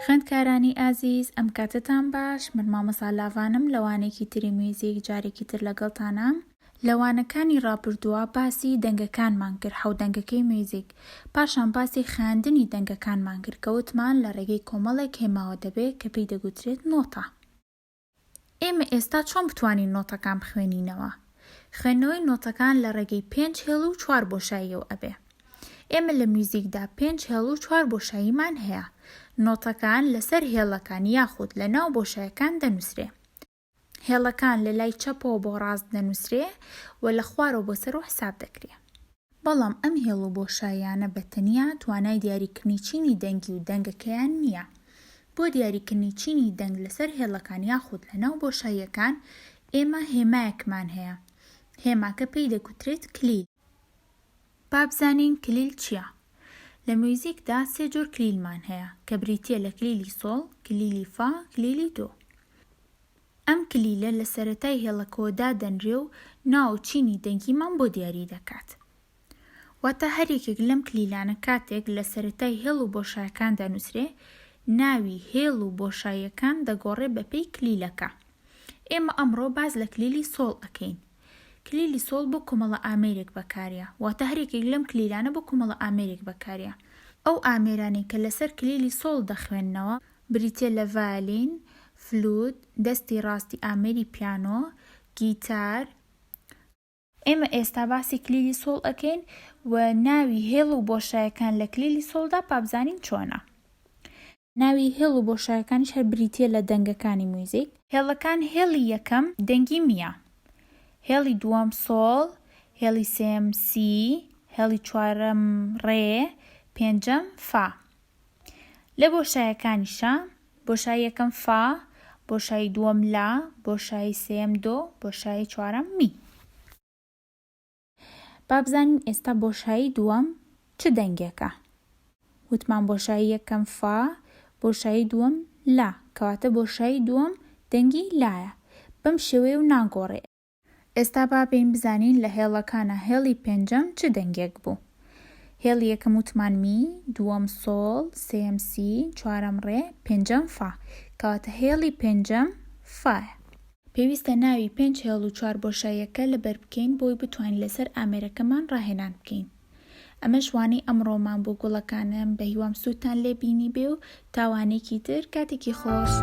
خوێندکارانی ئازیز ئەم کاتتان باش، من مامۆستا لاڤانم لەوانێکی تری میوزیک جارێکی تر لەگەڵتانە. لەوانەکانی ڕابردووە باسی دەنگەکانمان کرد، حەوت دەنگەکەی میوزیک، پاشان باسی خوێندنی دەنگەکانمان کرد کە وتمان لە ڕێگەی کۆمەڵێک هێماوە دەبێت کە پێی دەگوترێت نۆتە. ئێمە ئێستا چۆن بتوانین نۆتەکان بخوێنینەوە؟ خوێندنەوەی نۆتەکان لە ڕێگەی 5 هێڵ و 4 بۆشاییەوە ئەبێ. ئێمە لە میوزیکدا 5 هێڵ و 4 بۆشاییمان هەیە. نۆتەکان لەسەر هێڵەکان یاخود لە ناو بۆشایەکان دەنووسرێ. هێڵەکان لە لای چەپەوە بۆ ڕاست دەنووسرێ و لە خوارەوە بۆ سەرەوە حساب دەکرێ. بەڵام ئەم هێڵ و بۆشاییانە بەتەنیا توانای دیاریکردنی چینی دەنگی و دەنگەکەیان نییە. بۆ دیاریکردنی چینی دەنگ لەسەر هێڵەکان یاخود لە ناو بۆشاییەکان ئێمە هێمایەکمان هەیە. هێماکە پێی دەگوترێت کلیل. با بزانین کلیل چییە؟ لە میوزیکدا 3 جۆر کلیلمان هەیە کە بریتیە لە کلیلی سۆڵ، کلیلی فا، کلیلی دۆ. ئەم کلیلە لە سەرەتای هێڵەکەوەدا دەنرێ و ناو چینی دەنگیمان بۆ دیاری دەکات. واتە هەرێکێک لەم کلیلانە کاتێک لە سەرەتای هێڵ و بۆشایەکان دەنووسرێ، ناوی هێڵ و بۆشاییەکان دەگۆڕێ بەپێی کلیلەکە. ئێمە ئەمڕۆ باز لە کلیلی سۆڵ ئەکەین. کلیلی سۆڵ بۆ کۆمەڵە ئامێرێک بەکارە، واتە هەرێکێک لەم کلیلانە بۆ کۆمەڵە ئامێرێک بەکارە. ئەو ئامێرانەی کە لەسەر کلیلی سۆڵ دەخوێننەوە بریتیە لە ڤایۆلین، فلوت، دەستی ڕاستی ئامێری پیانۆ، گیتار. ئێمە ئێستا باسی کلیلی سۆڵ ئەکەین و ناوی هێڵ و بۆشایەکان لە کلیلی سۆڵدا پابزانین چۆنە. ناوی هێڵ و بۆشایەکانیش هەر بریتیە لە دەنگەکانی میوزیک. هێڵەکان هێڵی یەکەم دەنگی میە، هێڵی دووەم سۆڵ، هێڵی سێم سی، هێڵی چوارەم ڕێ، پێنجەم فا. لە بۆشایەکانیشە بۆشایی یەکەم فا، بۆشایی دووەم لا، بۆشایی سێم دۆ، بۆشایی چوارەم می. با بزانین ئێستا بۆشایی دووەم چ دەنگێکە؟ وتمان بۆشایی یەکەم فا، بۆشایی دووەم لا، کەواتە بۆشایی دووەم دەنگی لایە. بەم شێوەیە و ناگۆڕێ. ئێستا با بین بزانین لە هێڵەکانە هێڵی پێنجەم چ دەنگێک بوو. هێڵی یەکەم وتمان می، دووەم سۆڵ، سێم سی، چوارەم ڕێ، پێنجەم فا، کەواتە هێڵی پێنجەم فایە. پێویستە ناوی 5 هێڵ و 4 بۆشاییەکە لەبەر بکەین بۆی بتوانین لەسەر ئامێرەکەمان ڕاهێنان بکەین. ئەمە شوانەی ئەمڕۆمان بۆ گوڵەکانم، بە هیوام سوودتان لێبینی بێ و تاوانێکی تر کاتێکی خۆش.